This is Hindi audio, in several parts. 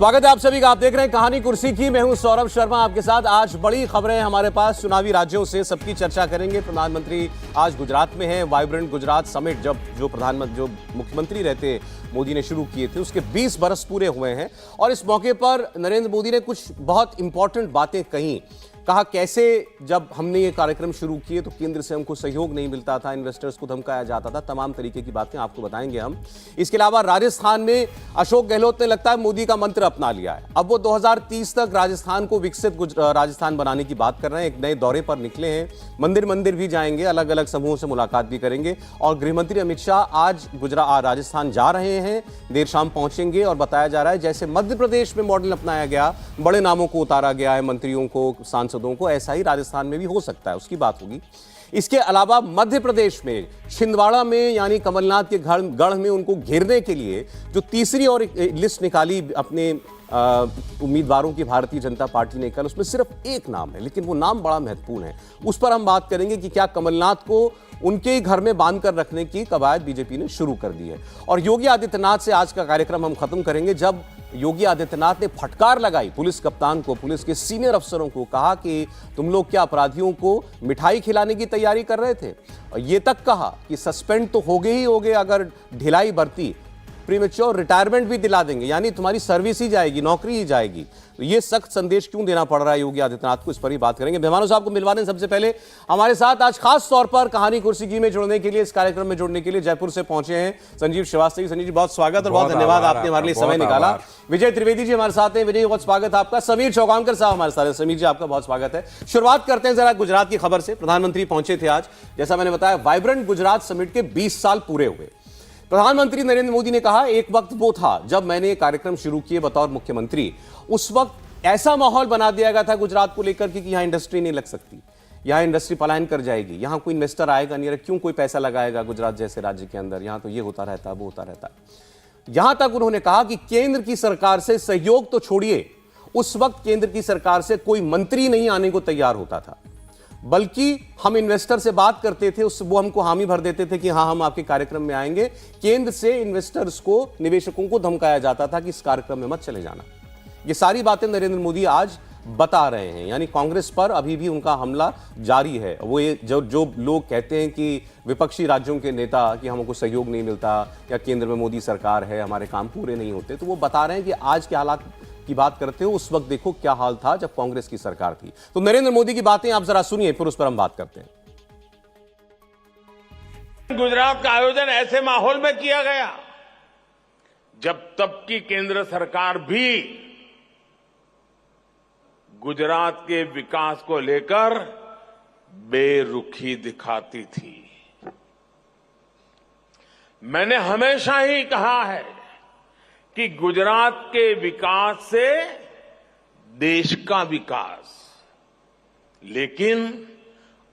स्वागत है आप सभी का। आप देख रहे हैं कहानी कुर्सी की। मैं हूं सौरभ शर्मा आपके साथ। आज बड़ी खबरें हमारे पास चुनावी राज्यों से, सबकी चर्चा करेंगे। प्रधानमंत्री आज गुजरात में हैं। वाइब्रेंट गुजरात समिट जो मुख्यमंत्री रहते मोदी ने शुरू किए थे, उसके 20 बरस पूरे हुए हैं और इस मौके पर नरेंद्र मोदी ने कुछ बहुत इंपॉर्टेंट बातें कहा कैसे जब हमने ये कार्यक्रम शुरू किए तो केंद्र से हमको सहयोग नहीं मिलता था, इन्वेस्टर्स को धमकाया जाता था, तमाम तरीके की बातें आपको बताएंगे हम। इसके अलावा राजस्थान में अशोक गहलोत ने लगता है मोदी का मंत्र अपना लिया है। अब वो 2030 तक राजस्थान को विकसित राजस्थान बनाने की बात कर रहे हैं। एक नए दौरे पर निकले हैं। मंदिर भी जाएंगे, अलग अलग समूहों से मुलाकात भी करेंगे और गृहमंत्री अमित शाह आज राजस्थान जा रहे हैं, देर शाम पहुंचेंगे और बताया जा रहा है जैसे मध्य प्रदेश में मॉडल अपनाया गया, बड़े नामों को उतारा गया है, मंत्रियों को, सांसदों को, ऐसा ही राजस्थान में भी हो सकता है, उसकी बात होगी। इसके अलावा मध्य प्रदेश में छिंदवाड़ा में यानी कमलनाथ के गढ़ में उनको घेरने के लिए जो तीसरी और लिस्ट निकाली अपने उम्मीदवारों की भारतीय जनता पार्टी ने कल, उसमें सिर्फ एक नाम है, लेकिन वो नाम बड़ा महत्वपूर्ण है। उस पर हम बात करेंगे कि क्या कमलनाथ को उनके घर में बांध कर रखने की कवायद बीजेपी ने शुरू कर दी है। और योगी आदित्यनाथ से आज का कार्यक्रम हम खत्म करेंगे, जब योगी आदित्यनाथ ने फटकार लगाई पुलिस कप्तान को, पुलिस के सीनियर अफसरों को, कहा कि तुम लोग क्या अपराधियों को मिठाई खिलाने की तैयारी कर रहे थे। और ये तक कहा कि सस्पेंड तो हो गए अगर ढिलाई बरती, प्रीमेच्योर रिटायरमेंट भी दिला देंगे, यानी तुम्हारी सर्विस ही जाएगी, नौकरी ही जाएगी। तो ये सख्त संदेश क्यों देना पड़ रहा है योगी आदित्यनाथ को, इस पर ही बात करेंगे। मेहमानों साहब को मिलवा दें। सबसे पहले हमारे साथ आज खास तौर पर कहानी कुर्सी की में जुड़ने के लिए, इस कार्यक्रम में जुड़ने के लिए जयपुर से पहुंचे हैं संजीव श्रीवास्तव। संजीव जी, बहुत स्वागत और बहुत धन्यवाद, आपने हमारे लिए समय निकाला। विजय त्रिवेदी जी हमारे साथ हैं। विजय, बहुत स्वागत आपका। समीर चौगानकर साहब हमारे साथ हैं। समीर जी, आपका बहुत स्वागत है। शुरुआत करते हैं जरा गुजरात की खबर से। प्रधानमंत्री पहुंचे थे आज, जैसा मैंने बताया, वाइब्रेंट गुजरात समिट के 20 साल पूरे हुए। प्रधानमंत्री नरेंद्र मोदी ने कहा, एक वक्त वो था जब मैंने ये कार्यक्रम शुरू किए बतौर मुख्यमंत्री, उस वक्त ऐसा माहौल बना दिया गया था गुजरात को लेकर कि यहां इंडस्ट्री नहीं लग सकती, यहां इंडस्ट्री पलायन कर जाएगी, यहां कोई इन्वेस्टर आएगा नहीं, क्यों कोई पैसा लगाएगा गुजरात जैसे राज्य के अंदर, यहां तो ये होता रहता है, वो होता रहता है। यहां तक उन्होंने कहा कि केंद्र की सरकार से सहयोग तो छोड़िए, उस वक्त केंद्र की सरकार से कोई मंत्री नहीं आने को तैयार होता था, बल्कि हम इन्वेस्टर से बात करते थे, वो हमको हामी भर देते थे कि हाँ हम आपके कार्यक्रम में आएंगे। केंद्र से इन्वेस्टर्स को, निवेशकों को धमकाया जाता था कि इस कार्यक्रम में मत चले जाना। ये सारी बातें नरेंद्र मोदी आज बता रहे हैं, यानी कांग्रेस पर अभी भी उनका हमला जारी है। वो ये जो लोग कहते हैं कि विपक्षी राज्यों के नेता कि हमको सहयोग नहीं मिलता या केंद्र में मोदी सरकार है, हमारे काम पूरे नहीं होते, तो वो बता रहे हैं कि आज के हालात की बात करते हो, उस वक्त देखो क्या हाल था जब कांग्रेस की सरकार थी। तो नरेंद्र मोदी की बातें आप जरा सुनिए, फिर उस पर हम बात करते हैं। गुजरात का आयोजन ऐसे माहौल में किया गया जब तब की केंद्र सरकार भी गुजरात के विकास को लेकर बेरुखी दिखाती थी। मैंने हमेशा ही कहा है कि गुजरात के विकास से देश का विकास, लेकिन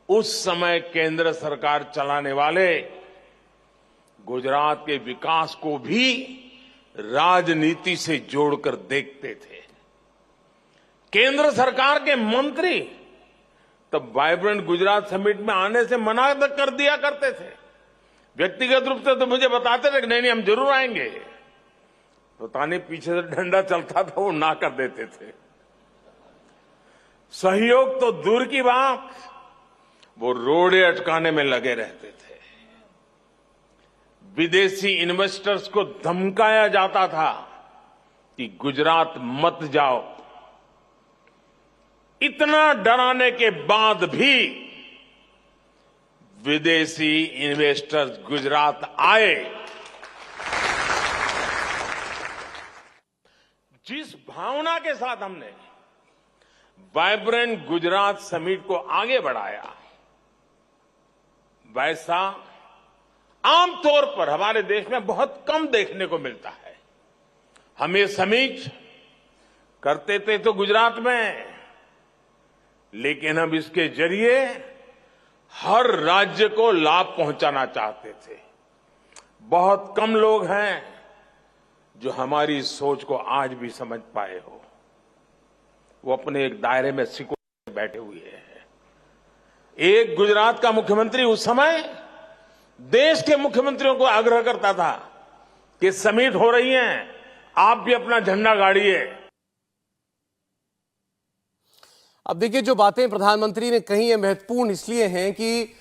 उस समय केंद्र सरकार चलाने वाले गुजरात के विकास को भी राजनीति से जोड़कर देखते थे। केंद्र सरकार के मंत्री तब वाइब्रेंट गुजरात समिट में आने से मना कर दिया करते थे। व्यक्तिगत रूप से तो मुझे बताते थे कि नहीं हम जरूर आएंगे, पता नहीं पीछे से डंडा चलता था, वो ना कर देते थे। सहयोग तो दूर की बात, वो रोड़े अटकाने में लगे रहते थे। विदेशी इन्वेस्टर्स को धमकाया जाता था कि गुजरात मत जाओ। इतना डराने के बाद भी विदेशी इन्वेस्टर्स गुजरात आए। जिस भावना के साथ हमने वाइब्रेंट गुजरात समिट को आगे बढ़ाया, वैसा आमतौर पर हमारे देश में बहुत कम देखने को मिलता है। हम ये समिट करते थे तो गुजरात में, लेकिन हम इसके जरिए हर राज्य को लाभ पहुंचाना चाहते थे। बहुत कम लोग हैं जो हमारी सोच को आज भी समझ पाए हो। वो अपने एक दायरे में सिकुड़ बैठे हुए हैं। एक गुजरात का मुख्यमंत्री उस समय देश के मुख्यमंत्रियों को आग्रह करता था कि समिट हो रही है, आप भी अपना झंडा गाड़िए, अब देखिए, जो बातें प्रधानमंत्री ने कही है महत्वपूर्ण इसलिए हैं कि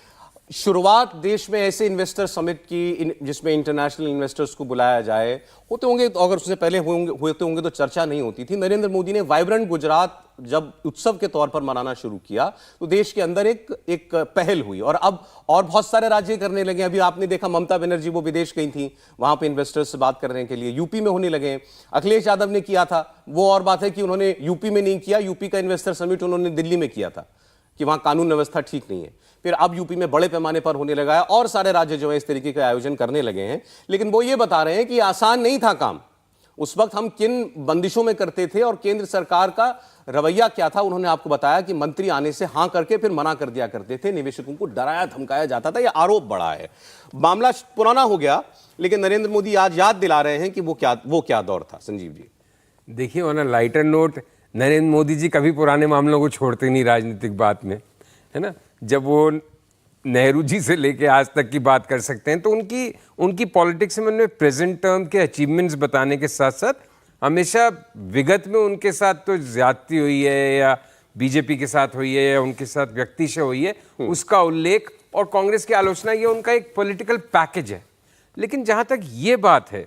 शुरुआत देश में ऐसे इन्वेस्टर समिट की जिसमें इंटरनेशनल इन्वेस्टर्स को बुलाया जाए होते होंगे, तो अगर उससे पहले होते होंगे तो चर्चा नहीं होती थी। नरेंद्र मोदी ने वाइब्रेंट गुजरात जब उत्सव के तौर पर मनाना शुरू किया तो देश के अंदर एक पहल हुई, और अब और बहुत सारे राज्य करने लगे। अभी आपने देखा ममता बनर्जी वो विदेश गई थी वहां पे इन्वेस्टर्स से बात करने के लिए, यूपी में होने लगे। अखिलेश यादव ने किया था, वो और बात है कि उन्होंने यूपी में नहीं किया, यूपी का इन्वेस्टर समिट उन्होंने दिल्ली में किया था कि वहां कानून व्यवस्था ठीक नहीं है। फिर अब यूपी में बड़े पैमाने पर होने लगा है और सारे राज्य जो है इस तरीके के आयोजन करने लगे हैं। लेकिन वो ये बता रहे हैं कि आसान नहीं था काम, उस वक्त हम किन बंदिशों में करते थे और केंद्र सरकार का रवैया क्या था। उन्होंने आपको बताया कि मंत्री आने से हां करके फिर मना कर दिया करते थे, निवेशकों को डराया धमकाया जाता था। यह आरोप बड़ा है, मामला पुराना हो गया, लेकिन नरेंद्र मोदी आज याद दिला रहे हैं कि वो क्या दौर था। संजीव जी देखिए, on a lighter note, Narendra Modi ji कभी पुराने मामलों को छोड़ते नहीं राजनीतिक बात में, है ना। जब वो नेहरू जी से लेके आज तक की बात कर सकते हैं तो उनकी पॉलिटिक्स में उन्होंने प्रेजेंट टर्म के अचीवमेंट्स बताने के साथ साथ हमेशा विगत में उनके साथ तो ज्यादती हुई है या बीजेपी के साथ हुई है या उनके साथ व्यक्तिशः हुई है उसका उल्लेख, और कांग्रेस की आलोचना, ये उनका एक पॉलिटिकल पैकेज है। लेकिन जहां तक ये बात है,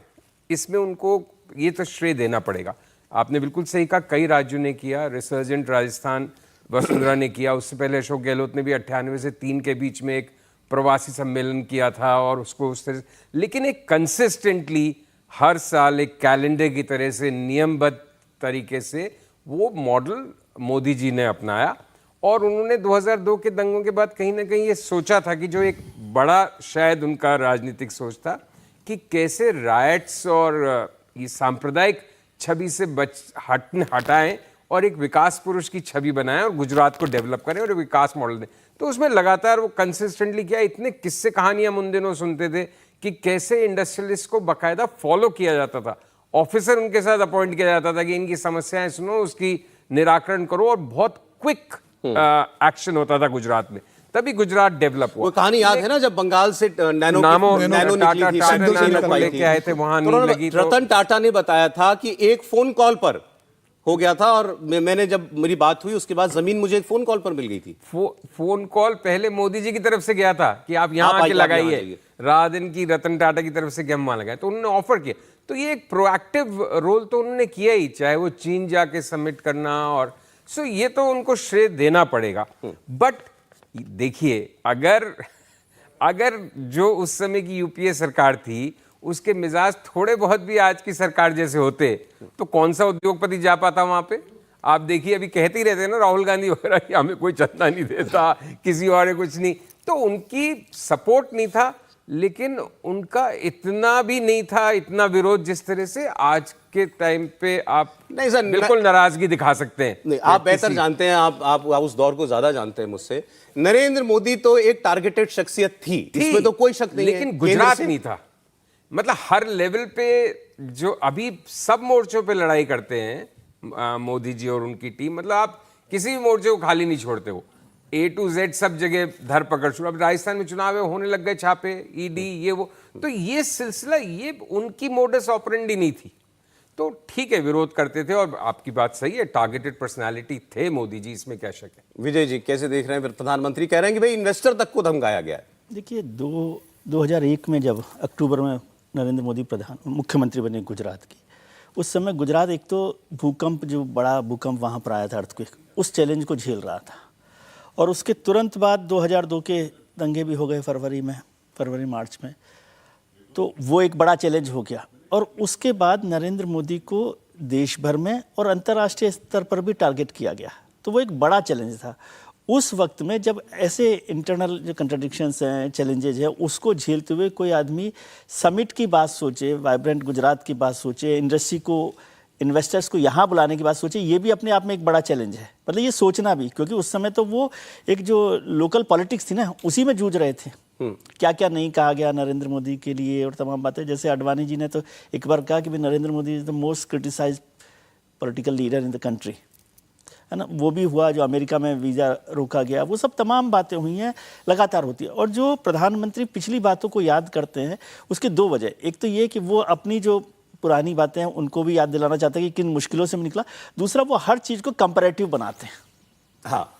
इसमें उनको ये तो श्रेय देना पड़ेगा। आपने बिल्कुल सही कहा, कई राज्यों ने किया, रिसर्जेंट राजस्थान वसुंधरा ने किया, उससे पहले अशोक गहलोत ने भी 98 से 3 के बीच में एक प्रवासी सम्मेलन किया था और उसको उस तरह, लेकिन एक कंसिस्टेंटली हर साल एक कैलेंडर की तरह से नियमबद्ध तरीके से वो मॉडल मोदी जी ने अपनाया। और उन्होंने 2002 के दंगों के बाद कहीं ना कहीं ये सोचा था कि जो एक बड़ा शायद उनका राजनीतिक सोच था कि कैसे राइट्स और ये सांप्रदायिक छवि से हटाएं और एक विकास पुरुष की छवि बनाएं और गुजरात को डेवलप करें और विकास मॉडल दें। तो उसमें लगातार वो कंसिस्टेंटली किया। इतने किस्से कहानियां उन दिनों सुनते थे कि कैसे इंडस्ट्रियलिस्ट को बाकायदा फॉलो किया जाता था, ऑफिसर उनके साथ अपॉइंट किया जाता था कि इनकी समस्याएं सुनो, उसकी निराकरण करो, और बहुत क्विक एक्शन होता था गुजरात में, तभी गुजरात डेवलप हुआ। वो कहानी याद है ना, जब बंगाल से नैनो निकली थी, लेके आए थे, वहां नहीं लगी। रतन टाटा ने बताया था कि एक फोन कॉल पर हो गया था, और मैंने जब मेरी बात हुई उसके बाद जमीन मुझे एक फोन कॉल पर मिल गई थी। फोन कॉल पहले मोदी जी की तरफ से गया था कि आप यहाँ आके लगाइए, रात दिन की रतन टाटा की तरफ से हम वहां लगाए, तो उन्होंने ऑफर किया। तो ये एक प्रोएक्टिव रोल तो उन्होंने किया ही, चाहे वो चीन जाके सबमिट करना, और सो ये तो उनको श्रेय देना पड़ेगा। बट देखिए, अगर जो उस समय की यूपीए सरकार थी उसके मिजाज थोड़े बहुत भी आज की सरकार जैसे होते तो कौन सा उद्योगपति जा पाता वहां पे। आप देखिए, अभी कहते ही रहते हैं ना राहुल गांधी वगैरह कि हमें कोई चंदा नहीं देता, किसी और ने कुछ नहीं, तो उनकी सपोर्ट नहीं था, लेकिन उनका इतना भी नहीं था, इतना विरोध जिस तरह से आज के टाइम पे आप नहीं सर, बिल्कुल नाराजगी दिखा सकते हैं। नहीं, आप बेहतर जानते हैं, आप उस दौर को ज्यादा जानते हैं मुझसे। नरेंद्र मोदी तो एक टारगेटेड शख्सियत थी, इसमें तो कोई शक नहीं है, लेकिन गुजरात नहीं था। मतलब हर लेवल पे जो अभी सब मोर्चों पे लड़ाई करते हैं मोदी जी और उनकी टीम, मतलब आप किसी भी मोर्चे को खाली नहीं छोड़ते हो, A to Z सब जगह धरपकड़ शुरू। अब राजस्थान में चुनाव है, होने लग गए छापे, ईडी ये वो, तो ये सिलसिला, ये उनकी मोडस ऑपरेंडी नहीं थी। तो ठीक है, विरोध करते थे, और आपकी बात सही है, टारगेटेड पर्सनालिटी थे मोदी जी, इसमें क्या शक है। विजय जी कैसे देख रहे हैं? प्रधानमंत्री कह रहे हैं कि भाई इन्वेस्टर तक को धमकाया गया है। देखिए, 2001 में जब अक्टूबर में नरेंद्र मोदी मुख्यमंत्री बने गुजरात की, उस समय गुजरात एक तो भूकंप, जो बड़ा भूकंप वहाँ पर आया था, अर्थक्वेक, उस चैलेंज को झेल रहा था। और उसके तुरंत बाद 2002 के दंगे भी हो गए फरवरी मार्च में, तो वो एक बड़ा चैलेंज हो गया। और उसके बाद नरेंद्र मोदी को देश भर में और अंतर्राष्ट्रीय स्तर पर भी टारगेट किया गया, तो वो एक बड़ा चैलेंज था। उस वक्त में जब ऐसे इंटरनल जो कंट्राडिक्शंस हैं, चैलेंजेज है, उसको झेलते हुए कोई आदमी समिट की बात सोचे, वाइब्रेंट गुजरात की बात सोचे, इंडस्ट्री को, इन्वेस्टर्स को यहाँ बुलाने की बात सोचे, ये भी अपने आप में एक बड़ा चैलेंज है। मतलब ये सोचना भी, क्योंकि उस समय तो वो एक जो लोकल पॉलिटिक्स थी ना, उसी में जूझ रहे थे। क्या क्या नहीं कहा गया नरेंद्र मोदी के लिए और तमाम बातें। जैसे अडवाणी जी ने तो एक बार कहा कि भाई Narendra Modi is the most criticised political leader in the country, है ना। वो भी हुआ, जो अमेरिका में वीज़ा रोका गया, वो सब तमाम बातें हुई हैं, लगातार होती है। और जो प्रधानमंत्री पिछली बातों को याद करते हैं, उसके दो वजह, एक तो ये कि वो अपनी जो पुरानी बातें हैं उनको भी याद दिलाना चाहते हैं कि किन मुश्किलों से निकला। दूसरा, वो हर चीज़ को कंपैरेटिव बनाते हैं हाँ,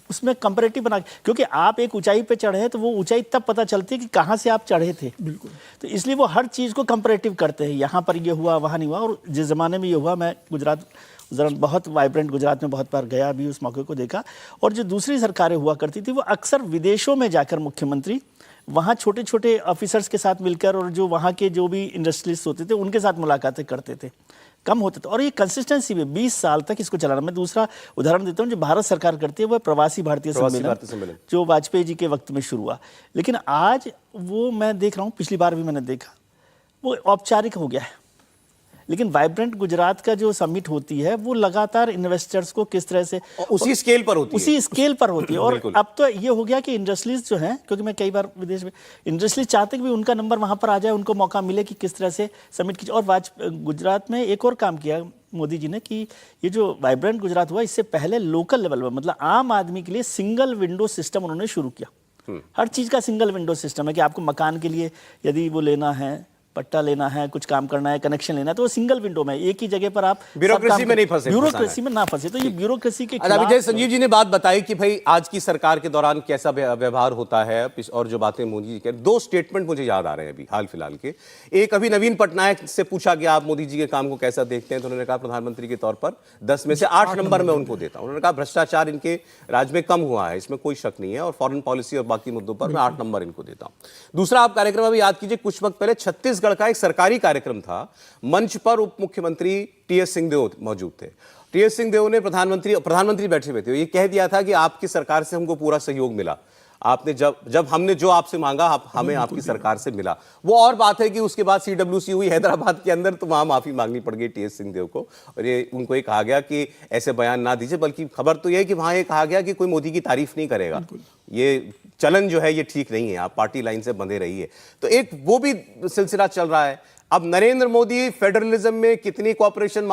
उसमें कंपैरेटिव बना, क्योंकि आप एक ऊंचाई पे चढ़े हैं तो वो ऊंचाई तब पता चलती है कि कहाँ से आप चढ़े थे। बिल्कुल। तो इसलिए वो हर चीज़ को कंपैरेटिव करते हैं, यहाँ पर ये हुआ वहाँ नहीं हुआ। और जिस ज़माने में ये हुआ, मैं गुजरात बहुत वाइब्रेंट गुजरात में बहुत बार गया भी, उस मौके को देखा। और जो दूसरी सरकारें हुआ करती थी वो अक्सर विदेशों में जाकर मुख्यमंत्री वहाँ छोटे छोटे ऑफिसर्स के साथ मिलकर और जो वहाँ के जो भी इंडस्ट्रियलिस्ट होते थे उनके साथ मुलाकातें करते थे, कम होते थे। और ये कंसिस्टेंसी में 20 साल तक इसको चलाना। मैं दूसरा उदाहरण देता हूँ जो भारत सरकार करती है, वो प्रवासी भारतीय सम्मेलन जो वाजपेयी जी के वक्त में शुरू हुआ। लेकिन आज वो मैं देख रहा हूँ, पिछली बार भी मैंने देखा, वो औपचारिक हो गया है। लेकिन वाइब्रेंट गुजरात का जो समिट होती है वो लगातार इन्वेस्टर्स को किस तरह से उसी स्केल पर होती है, उसी स्केल पर होती है। और अब तो ये हो गया कि इंडस्ट्रीज जो हैं, क्योंकि मैं कई बार विदेश में, इंडस्ट्रीज चाहते कि भी उनका नंबर वहाँ पर आ जाए, उनको मौका मिले कि किस तरह से समिट की। और गुजरात में एक और काम किया मोदी जी ने कि ये जो वाइब्रेंट गुजरात हुआ, इससे पहले लोकल लेवल पर, मतलब आम आदमी के लिए सिंगल विंडो सिस्टम उन्होंने शुरू किया। हर चीज़ का सिंगल विंडो सिस्टम है कि आपको मकान के लिए यदि वो लेना है, पट्टा लेना है, कुछ काम करना है, कनेक्शन लेना है, तो वो सिंगल विंडो में एक ही जगह पर आप ब्यूरोक्रेसी में नहीं फंसे, ब्यूरोक्रेसी में ना फंसे। तो ये ब्यूरोक्रेसी के अभी जय संजीव जी ने बात बताई कि भाई आज की सरकार के दौरान कैसा व्यवहार होता है और जो बातें मोदी जी के, दो स्टेटमेंट मुझे याद आ रहे हैं अभी हाल फिलहाल के। एक अभी नवीन पटनायक से पूछा कि आप मोदी जी के काम को कैसा देखते हैं, तो उन्होंने कहा प्रधानमंत्री के तौर पर 10 में से 8 नंबर मैं उनको देता हूं। उन्होंने कहा भ्रष्टाचार इनके राज्य में कम हुआ है, इसमें कोई शक नहीं है, और फॉरेन पॉलिसी और बाकी मुद्दों पर मैं 8 नंबर इनको देता हूं। दूसरा, आप कार्यक्रम अभी याद कीजिए, कुछ वक्त पहले छत्तीसगढ़ का एक सरकारी कार्यक्रम था, मंच पर उप मुख्यमंत्री टीएस सिंहदेव मौजूद थे। टीएस सिंहदेव ने प्रधानमंत्री बैठे हुए थे, ये कह दिया था कि आपकी सरकार से हमको पूरा सहयोग मिला, आपने जब हमने जो आपसे मांगा हमें आपकी सरकार से मिला। वो और बात है कि उसके बाद सीडब्ल्यूसी हुई हैदराबाद के अंदर, तो वहां माफी मांगनी पड़ गई टीएस सिंहदेव को, और ये उनको ये कहा गया कि ऐसे बयान ना दीजिए, बल्कि खबर तो यह है कि वहां ये कहा गया कि कोई मोदी की तारीफ नहीं करेगा, ये चलन जो है ये ठीक नहीं है, आप पार्टी लाइन से बंधे रहिए। तो एक वो भी सिलसिला चल रहा है। अब नरेंद्र मोदी फेडरलिज्म में कितनी कोऑपरेशन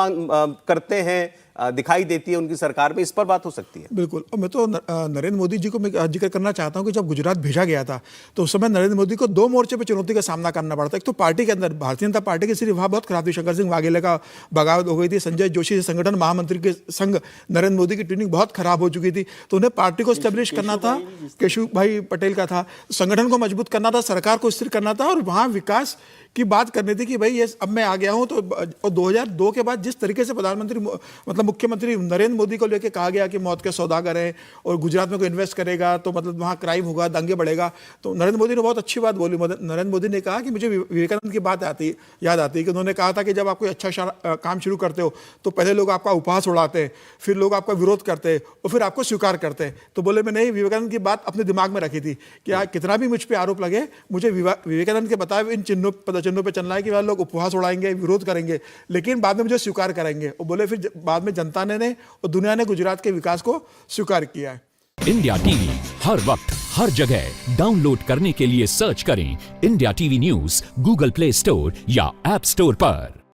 करते हैं दिखाई देती है उनकी सरकार में, इस पर बात हो सकती है। बिल्कुल। और मैं तो नरेंद्र मोदी जी को मैं जिक्र करना चाहता हूं कि जब गुजरात भेजा गया था तो उस समय नरेंद्र मोदी को 2 मोर्चे पर चुनौती का सामना करना पड़ा था। एक तो पार्टी के अंदर भारतीय जनता पार्टी की स्थिति वहाँ बहुत खराब थी, शंकर सिंह वाघेला का बगावत हो गई थी, संजय जोशी से संगठन महामंत्री के संग नरेंद्र मोदी की ट्रेनिंग बहुत खराब हो चुकी थी, तो उन्हें पार्टी को स्टेब्लिश करना था, केशु भाई पटेल का था, संगठन को मजबूत करना था, सरकार को स्थिर करना था, और वहाँ विकास की बात करनी थी कि भाई ये अब मैं आ गया हूं। तो 2002 के बाद जिस तरीके से प्रधानमंत्री मतलब मुख्यमंत्री नरेंद्र मोदी को लेकर कहा गया कि मौत के सौदागर हैं और गुजरात में कोई इन्वेस्ट करेगा तो मतलब वहाँ क्राइम होगा, दंगे बढ़ेगा, तो नरेंद्र मोदी ने बहुत अच्छी बात बोली। नरेंद्र मोदी ने कहा कि मुझे विवेकानंद की बात याद आती है कि उन्होंने कहा था कि जब आप कोई अच्छा काम शुरू करते हो तो पहले लोग आपका उपहास उड़ाते हैं, फिर लोग आपका विरोध करते हैं और फिर आपको स्वीकार करते हैं। तो बोले मैं नहीं, विवेकानंद की बात अपने दिमाग में रखी थी कि कितना भी मुझ पर आरोप लगे, मुझे विवेकानंद के बताए इन चिन्हों पे चलना है कि वह लोग उपवास उड़ाएंगे, विरोध करेंगे, लेकिन बाद में मुझे स्वीकार करेंगे। और बोले फिर बाद में जनता ने और दुनिया ने गुजरात के विकास को स्वीकार किया है। इंडिया टीवी हर वक्त हर जगह डाउनलोड करने के लिए सर्च करें India TV news Google play store या ऐप स्टोर पर।